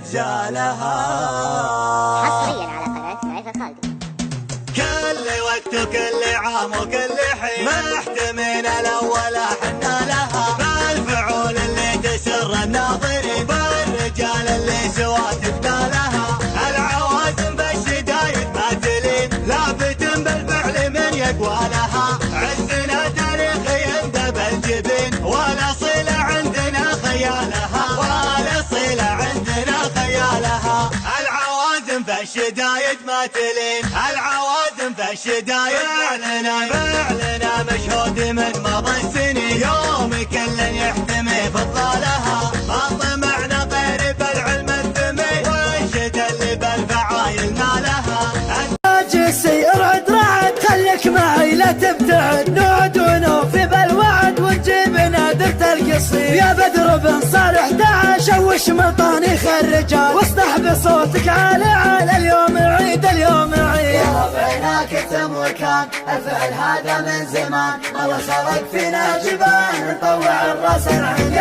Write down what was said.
رجالها. حصريا على قناة نايف الخالدي. كل وقت وكل عام وكل حين محتمين الأول حنا لها، بالفعول اللي تسر الناظرين، بالرجال اللي سواتفنا لها. العوازم بالشدايد ماتلين، لافت بالفعل من يقوى لها. عزنا تاريخي اندب الجبين، والاصيل عندنا خيالها، والاصيل عندنا خيالها. العوازم بالشدايد ماتلين، العوازم بالشدايد فعلنا مشهود من مضى السنين. يوم كل يحتمي فضلها، ما طمعنا غير بالعلم الثمين، والشدة اللي بالفعايل نالها. السير عد رعد خليك معي لا تبتعد، نوعد ونوفي بالوعد ونجيبنا درت القصير. يا بدر بن صالح تعال شوش مطانيخ الرجال، واصدح بصوتك عالي عال اليوم عيد اليوم عيد. يا ربعنا كتم وكان الفعل هذا من زمان، والله سرق فينا جبان نطوع الراس العين.